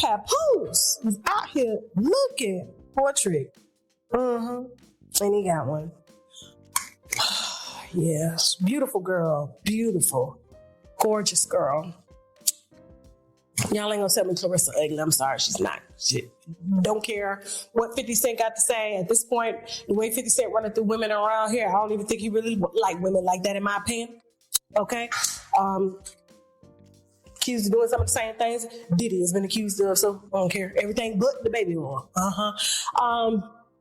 Papoose is out here looking for a trick. And he got one. Yes, beautiful girl, beautiful, gorgeous girl. Y'all ain't gonna tell me Claressa ugly. I'm sorry, she's not. Shit. Don't care what 50 Cent got to say. At this point, the way 50 Cent running through women around here, I don't even think he really like women like that, in my opinion. Okay? Accused of doing some of the same things Diddy has been accused of, so I don't care. Everything but the baby oil.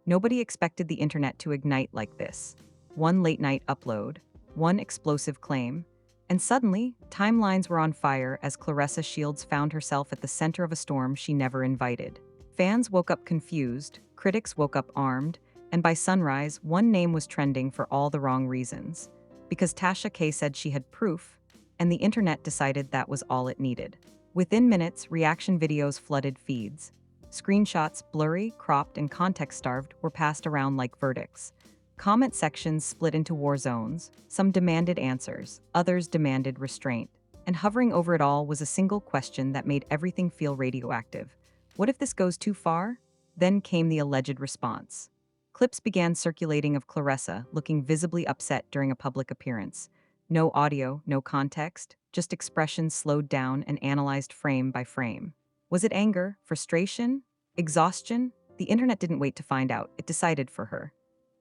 Nobody expected the internet to ignite like this. One late-night upload, one explosive claim, and suddenly, timelines were on fire as Claressa Shields found herself at the center of a storm she never invited. Fans woke up confused, critics woke up armed, and by sunrise, one name was trending for all the wrong reasons. Because Tasha K said she had proof, and the internet decided that was all it needed. Within minutes, reaction videos flooded feeds. Screenshots, blurry, cropped, and context-starved, were passed around like verdicts. Comment sections split into war zones. Some demanded answers, others demanded restraint. And hovering over it all was a single question that made everything feel radioactive. What if this goes too far? Then came the alleged response. Clips began circulating of Claressa looking visibly upset during a public appearance. No audio, no context, just expressions slowed down and analyzed frame by frame. Was it anger, frustration, exhaustion? The internet didn't wait to find out, it decided for her.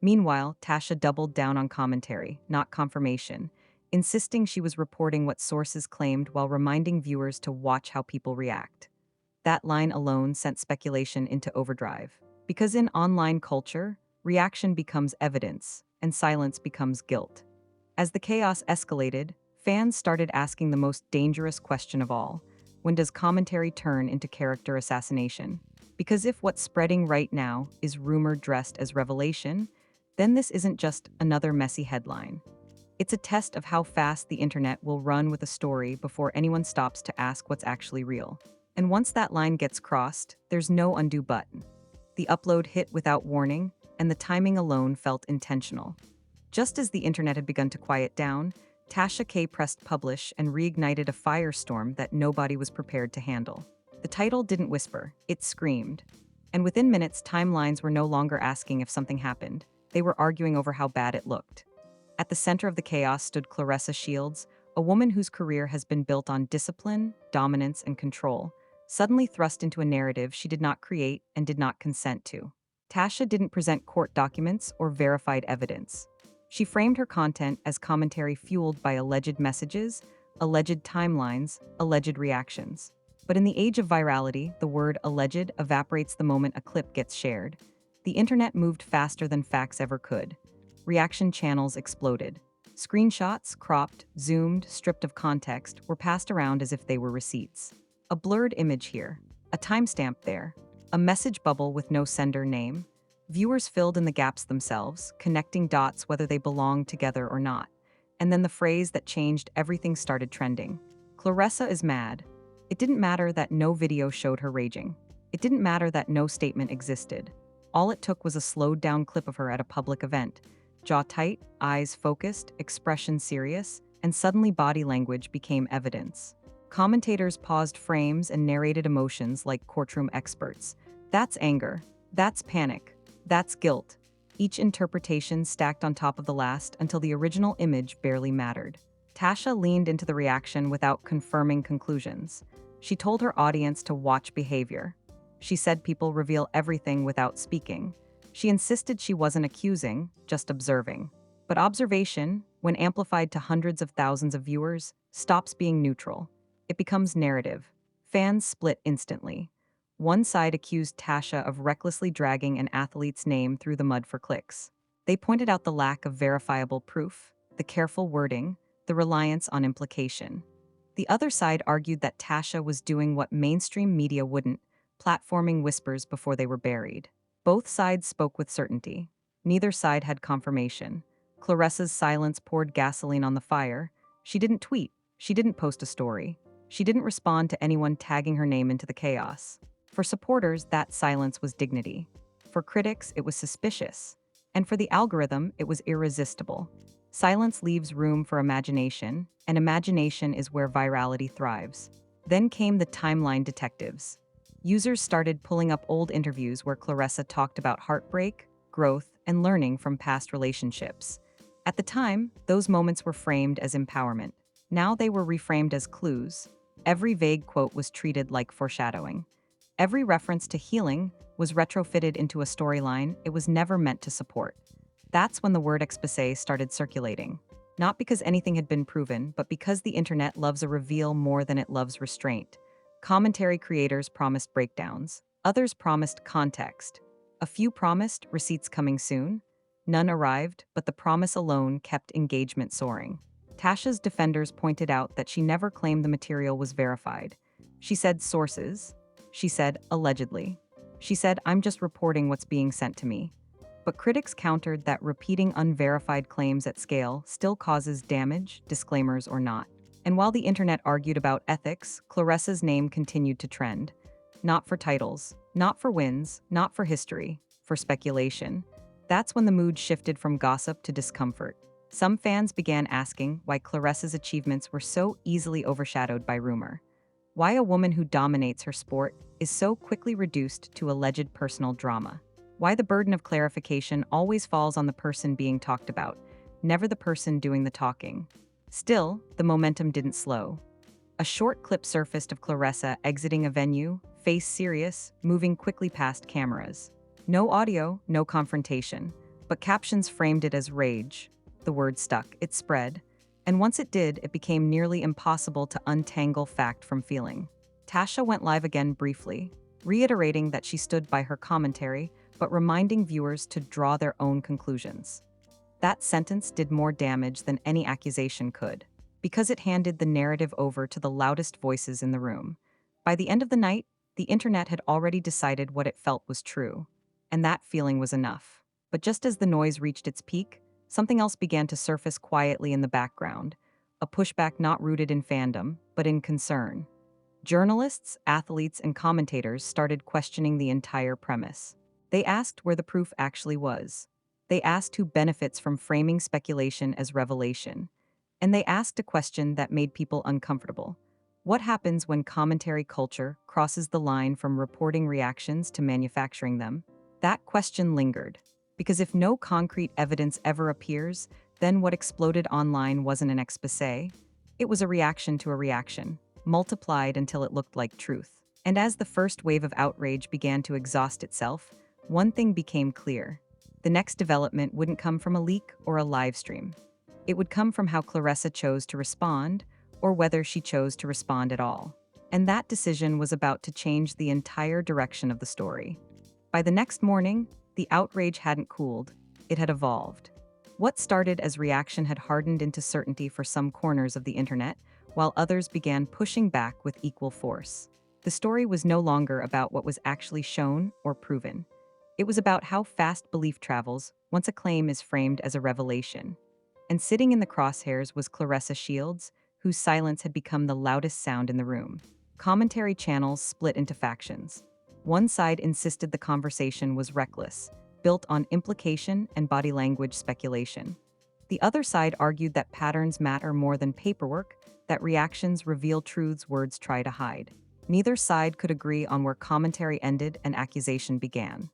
Meanwhile, Tasha doubled down on commentary, not confirmation, insisting she was reporting what sources claimed while reminding viewers to watch how people react. That line alone sent speculation into overdrive. Because in online culture, reaction becomes evidence, and silence becomes guilt. As the chaos escalated, fans started asking the most dangerous question of all: when does commentary turn into character assassination? Because if what's spreading right now is rumor dressed as revelation, then this isn't just another messy headline. It's a test of how fast the internet will run with a story before anyone stops to ask what's actually real. And once that line gets crossed, there's no undo button. The upload hit without warning, and the timing alone felt intentional. Just as the internet had begun to quiet down, Tasha K pressed publish and reignited a firestorm that nobody was prepared to handle. The title didn't whisper, it screamed. And within minutes, timelines were no longer asking if something happened. They were arguing over how bad it looked. At the center of the chaos stood Claressa Shields, a woman whose career has been built on discipline, dominance, and control, suddenly thrust into a narrative she did not create and did not consent to. Tasha didn't present court documents or verified evidence. She framed her content as commentary fueled by alleged messages, alleged timelines, alleged reactions. But in the age of virality, the word alleged evaporates the moment a clip gets shared. The internet moved faster than facts ever could. Reaction channels exploded. Screenshots, cropped, zoomed, stripped of context, were passed around as if they were receipts. A blurred image here, a timestamp there, a message bubble with no sender name. Viewers filled in the gaps themselves, connecting dots whether they belonged together or not. And then the phrase that changed everything started trending. Claressa is mad. It didn't matter that no video showed her raging. It didn't matter that no statement existed. All it took was a slowed-down clip of her at a public event. Jaw tight, eyes focused, expression serious, and suddenly body language became evidence. Commentators paused frames and narrated emotions like courtroom experts. That's anger. That's panic. That's guilt. Each interpretation stacked on top of the last until the original image barely mattered. Tasha leaned into the reaction without confirming conclusions. She told her audience to watch behavior. She said people reveal everything without speaking. She insisted she wasn't accusing, just observing. But observation, when amplified to hundreds of thousands of viewers, stops being neutral. It becomes narrative. Fans split instantly. One side accused Tasha of recklessly dragging an athlete's name through the mud for clicks. They pointed out the lack of verifiable proof, the careful wording, the reliance on implication. The other side argued that Tasha was doing what mainstream media wouldn't, platforming whispers before they were buried. Both sides spoke with certainty. Neither side had confirmation. Claressa's silence poured gasoline on the fire. She didn't tweet. She didn't post a story. She didn't respond to anyone tagging her name into the chaos. For supporters, that silence was dignity. For critics, it was suspicious. And for the algorithm, it was irresistible. Silence leaves room for imagination, and imagination is where virality thrives. Then came the timeline detectives. Users started pulling up old interviews where Claressa talked about heartbreak, growth, and learning from past relationships. At the time, those moments were framed as empowerment. Now they were reframed as clues. Every vague quote was treated like foreshadowing. Every reference to healing was retrofitted into a storyline it was never meant to support. That's when the word exposé started circulating. Not because anything had been proven, but because the internet loves a reveal more than it loves restraint. Commentary creators promised breakdowns. Others promised context. A few promised receipts coming soon. None arrived, but the promise alone kept engagement soaring. Tasha's defenders pointed out that she never claimed the material was verified. She said sources. She said allegedly. She said, I'm just reporting what's being sent to me. But critics countered that repeating unverified claims at scale still causes damage, disclaimers or not. And while the internet argued about ethics, Claressa's name continued to trend. Not for titles, not for wins, not for history, for speculation. That's when the mood shifted from gossip to discomfort. Some fans began asking why Claressa's achievements were so easily overshadowed by rumor. Why a woman who dominates her sport is so quickly reduced to alleged personal drama. Why the burden of clarification always falls on the person being talked about, never the person doing the talking. Still, the momentum didn't slow. A short clip surfaced of Claressa exiting a venue, face serious, moving quickly past cameras. No audio, no confrontation, but captions framed it as rage. The word stuck, it spread, and once it did, it became nearly impossible to untangle fact from feeling. Tasha went live again briefly, reiterating that she stood by her commentary, but reminding viewers to draw their own conclusions. That sentence did more damage than any accusation could, because it handed the narrative over to the loudest voices in the room. By the end of the night, the internet had already decided what it felt was true, and that feeling was enough. But just as the noise reached its peak, something else began to surface quietly in the background, a pushback not rooted in fandom, but in concern. Journalists, athletes, and commentators started questioning the entire premise. They asked where the proof actually was. They asked who benefits from framing speculation as revelation. And they asked a question that made people uncomfortable. What happens when commentary culture crosses the line from reporting reactions to manufacturing them? That question lingered. Because if no concrete evidence ever appears, then what exploded online wasn't an exposé. It was a reaction to a reaction, multiplied until it looked like truth. And as the first wave of outrage began to exhaust itself, one thing became clear. The next development wouldn't come from a leak or a live stream. It would come from how Claressa chose to respond, or whether she chose to respond at all. And that decision was about to change the entire direction of the story. By the next morning, the outrage hadn't cooled, it had evolved. What started as reaction had hardened into certainty for some corners of the internet, while others began pushing back with equal force. The story was no longer about what was actually shown or proven. It was about how fast belief travels once a claim is framed as a revelation. And sitting in the crosshairs was Claressa Shields, whose silence had become the loudest sound in the room. Commentary channels split into factions. One side insisted the conversation was reckless, built on implication and body language speculation. The other side argued that patterns matter more than paperwork, that reactions reveal truths words try to hide. Neither side could agree on where commentary ended and accusation began.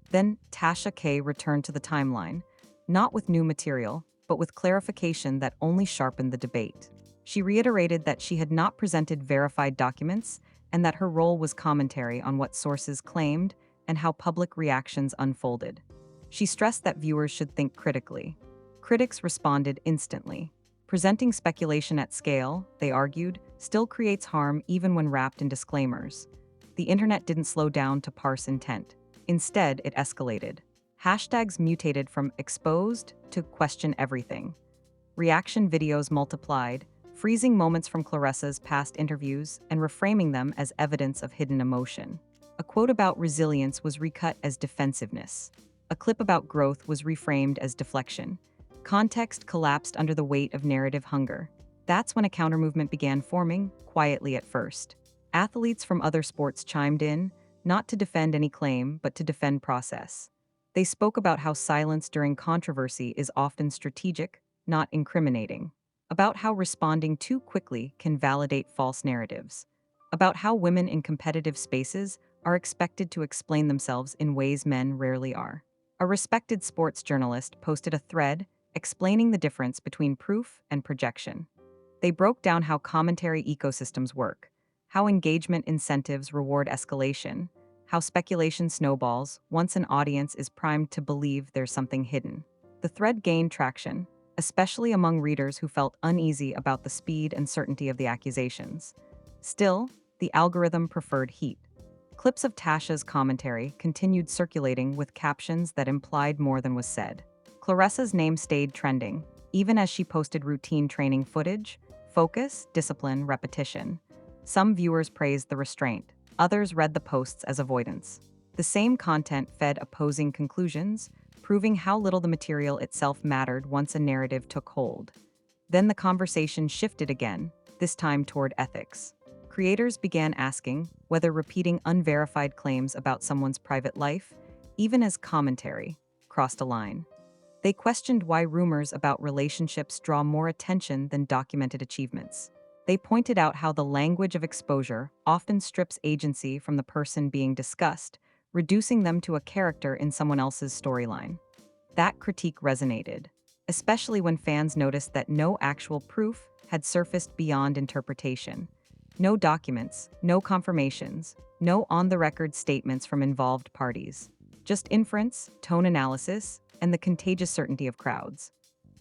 Then Tasha K returned to the timeline, not with new material, but with clarification that only sharpened the debate. She reiterated that she had not presented verified documents and that her role was commentary on what sources claimed and how public reactions unfolded. She stressed that viewers should think critically. Critics responded instantly. Presenting speculation at scale, they argued, still creates harm even when wrapped in disclaimers. The internet didn't slow down to parse intent. Instead, it escalated. Hashtags mutated from exposed to question everything. Reaction videos multiplied, freezing moments from Claressa's past interviews and reframing them as evidence of hidden emotion. A quote about resilience was recut as defensiveness. A clip about growth was reframed as deflection. Context collapsed under the weight of narrative hunger. That's when a countermovement began forming, quietly at first. Athletes from other sports chimed in, not to defend any claim, but to defend process. They spoke about how silence during controversy is often strategic, not incriminating. About how responding too quickly can validate false narratives. About how women in competitive spaces are expected to explain themselves in ways men rarely are. A respected sports journalist posted a thread explaining the difference between proof and projection. They broke down how commentary ecosystems work, how engagement incentives reward escalation, how speculation snowballs once an audience is primed to believe there's something hidden. The thread gained traction, especially among readers who felt uneasy about the speed and certainty of the accusations. Still, the algorithm preferred heat. Clips of Tasha's commentary continued circulating with captions that implied more than was said. Claressa's name stayed trending, even as she posted routine training footage, focus, discipline, repetition. Some viewers praised the restraint, others read the posts as avoidance. The same content fed opposing conclusions, proving how little the material itself mattered once a narrative took hold. Then the conversation shifted again, this time toward ethics. Creators began asking whether repeating unverified claims about someone's private life, even as commentary, crossed a line. They questioned why rumors about relationships draw more attention than documented achievements. They pointed out how the language of exposure often strips agency from the person being discussed, reducing them to a character in someone else's storyline. That critique resonated, especially when fans noticed that no actual proof had surfaced beyond interpretation. No documents, no confirmations, no on-the-record statements from involved parties. Just inference, tone analysis, and the contagious certainty of crowds.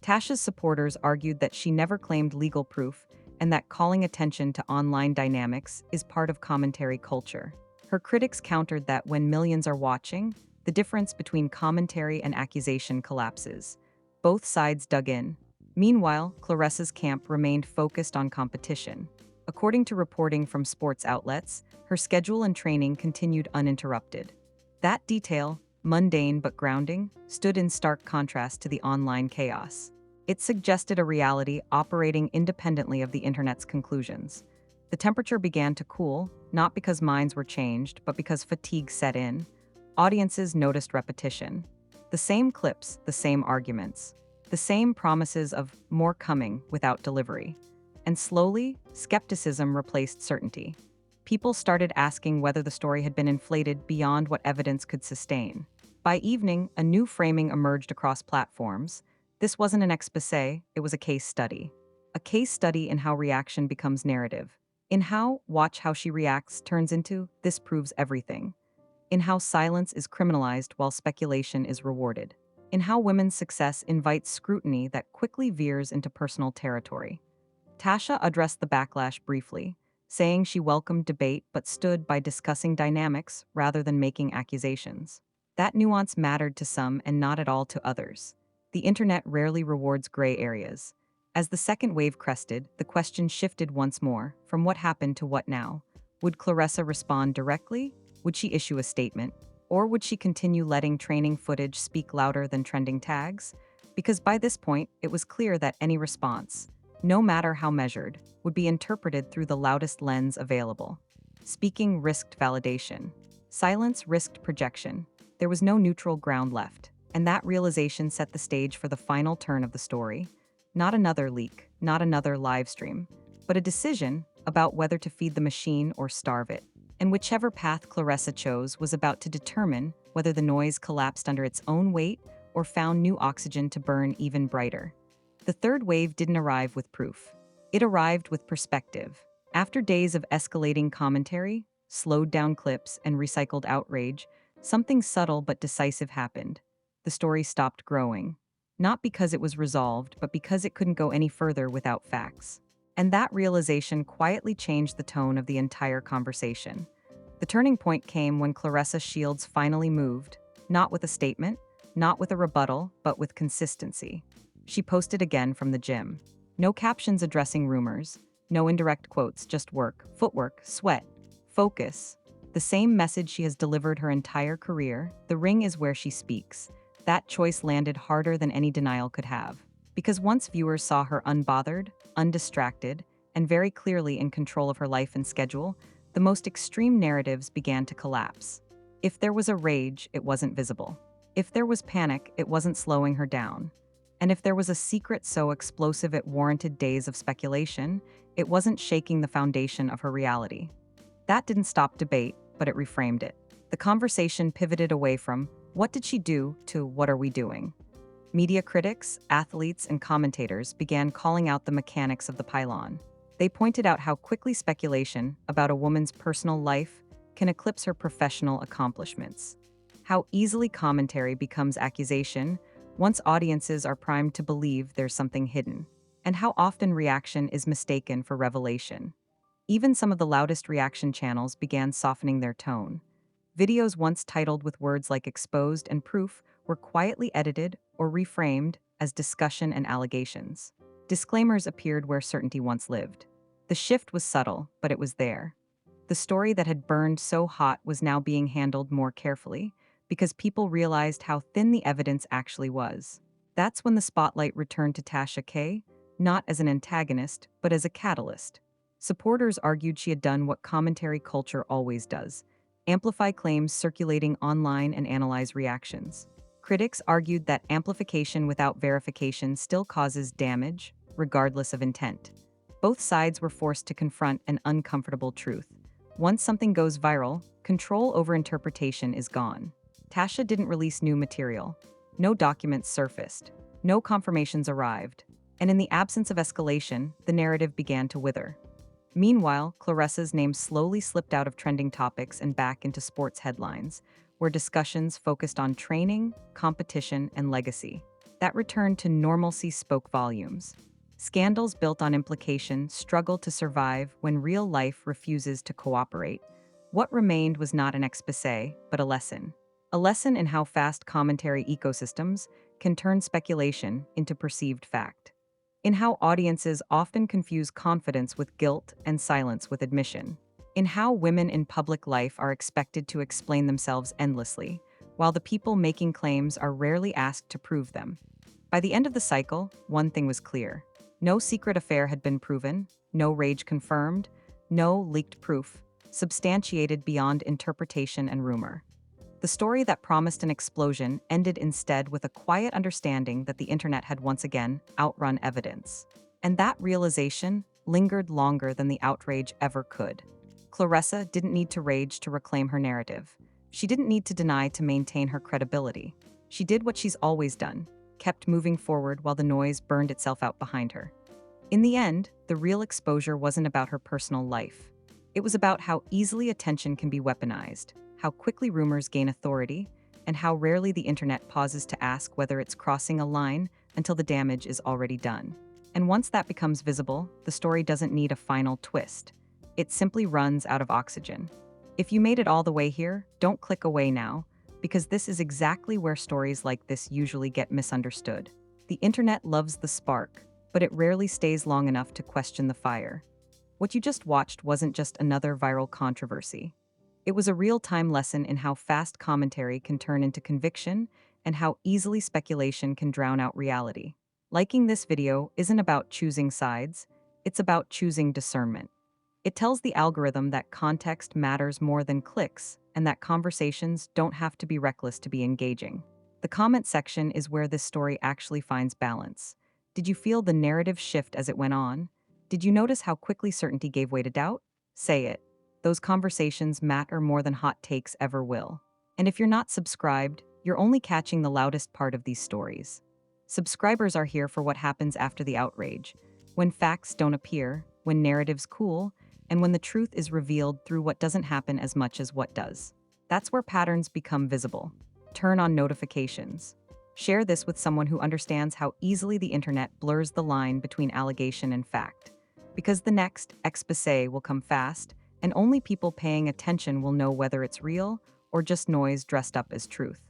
Tasha's supporters argued that she never claimed legal proof and that calling attention to online dynamics is part of commentary culture. Her critics countered that when millions are watching, the difference between commentary and accusation collapses. Both sides dug in. Meanwhile, Claressa's camp remained focused on competition. According to reporting from sports outlets, her schedule and training continued uninterrupted. That detail, mundane but grounding, stood in stark contrast to the online chaos. It suggested a reality operating independently of the internet's conclusions. The temperature began to cool, not because minds were changed, but because fatigue set in. Audiences noticed repetition. The same clips, the same arguments, the same promises of more coming without delivery. And slowly, skepticism replaced certainty. People started asking whether the story had been inflated beyond what evidence could sustain. By evening, a new framing emerged across platforms. This wasn't an exposé, it was a case study. A case study in how reaction becomes narrative. In how watch how she reacts turns into this proves everything. In how silence is criminalized while speculation is rewarded. In how women's success invites scrutiny that quickly veers into personal territory. Tasha addressed the backlash briefly, saying she welcomed debate but stood by discussing dynamics rather than making accusations. That nuance mattered to some and not at all to others. The internet rarely rewards gray areas. As the second wave crested, the question shifted once more, from what happened to what now. Would Claressa respond directly? Would she issue a statement? Or would she continue letting training footage speak louder than trending tags? Because by this point, it was clear that any response, no matter how measured, would be interpreted through the loudest lens available. Speaking risked validation. Silence risked projection. There was no neutral ground left, and that realization set the stage for the final turn of the story. Not another leak, not another live stream, but a decision about whether to feed the machine or starve it. And whichever path Claressa chose was about to determine whether the noise collapsed under its own weight or found new oxygen to burn even brighter. The third wave didn't arrive with proof. It arrived with perspective. After days of escalating commentary, slowed down clips, and recycled outrage, something subtle but decisive happened. The story stopped growing. Not because it was resolved, but because it couldn't go any further without facts. And that realization quietly changed the tone of the entire conversation. The turning point came when Claressa Shields finally moved, not with a statement, not with a rebuttal, but with consistency. She posted again from the gym. No captions addressing rumors, no indirect quotes, just work, footwork, sweat, focus. The same message she has delivered her entire career, the ring is where she speaks. That choice landed harder than any denial could have. Because once viewers saw her unbothered, undistracted, and very clearly in control of her life and schedule, the most extreme narratives began to collapse. If there was a rage, it wasn't visible. If there was panic, it wasn't slowing her down. And if there was a secret so explosive it warranted days of speculation, it wasn't shaking the foundation of her reality. That didn't stop debate, but it reframed it. The conversation pivoted away from, "What did she do?" to, "What are we doing?" Media critics, athletes, and commentators began calling out the mechanics of the pylon. They pointed out how quickly speculation about a woman's personal life can eclipse her professional accomplishments. How easily commentary becomes accusation once audiences are primed to believe there's something hidden. And how often reaction is mistaken for revelation. Even some of the loudest reaction channels began softening their tone. Videos once titled with words like exposed and proof were quietly edited or reframed as discussion and allegations. Disclaimers appeared where certainty once lived. The shift was subtle, but it was there. The story that had burned so hot was now being handled more carefully because people realized how thin the evidence actually was. That's when the spotlight returned to Tasha K, not as an antagonist, but as a catalyst. Supporters argued she had done what commentary culture always does: amplify claims circulating online and analyze reactions. Critics argued that amplification without verification still causes damage, regardless of intent. Both sides were forced to confront an uncomfortable truth. Once something goes viral, control over interpretation is gone. Tasha didn't release new material. No documents surfaced. No confirmations arrived. And in the absence of escalation, the narrative began to wither. Meanwhile, Claressa's name slowly slipped out of trending topics and back into sports headlines, where discussions focused on training, competition, and legacy. That return to normalcy spoke volumes. Scandals built on implication struggle to survive when real life refuses to cooperate. What remained was not an exposé, but a lesson. A lesson in how fast commentary ecosystems can turn speculation into perceived fact. In how audiences often confuse confidence with guilt and silence with admission. In how women in public life are expected to explain themselves endlessly, while the people making claims are rarely asked to prove them. By the end of the cycle, one thing was clear. No secret affair had been proven, no rage confirmed, no leaked proof, substantiated beyond interpretation and rumor. The story that promised an explosion ended instead with a quiet understanding that the internet had once again outrun evidence. And that realization lingered longer than the outrage ever could. Claressa didn't need to rage to reclaim her narrative. She didn't need to deny to maintain her credibility. She did what she's always done, kept moving forward while the noise burned itself out behind her. In the end, the real exposure wasn't about her personal life. It was about how easily attention can be weaponized, how quickly rumors gain authority, and how rarely the internet pauses to ask whether it's crossing a line until the damage is already done. And once that becomes visible, the story doesn't need a final twist. It simply runs out of oxygen. If you made it all the way here, don't click away now, because this is exactly where stories like this usually get misunderstood. The internet loves the spark, but it rarely stays long enough to question the fire. What you just watched wasn't just another viral controversy. It was a real-time lesson in how fast commentary can turn into conviction and how easily speculation can drown out reality. Liking this video isn't about choosing sides, it's about choosing discernment. It tells the algorithm that context matters more than clicks, and that conversations don't have to be reckless to be engaging. The comment section is where this story actually finds balance. Did you feel the narrative shift as it went on? Did you notice how quickly certainty gave way to doubt? Say it. Those conversations matter more than hot takes ever will. And if you're not subscribed, you're only catching the loudest part of these stories. Subscribers are here for what happens after the outrage, when facts don't appear, when narratives cool, and when the truth is revealed through what doesn't happen as much as what does. That's where patterns become visible. Turn on notifications. Share this with someone who understands how easily the internet blurs the line between allegation and fact. Because the next exposé will come fast, and only people paying attention will know whether it's real or just noise dressed up as truth.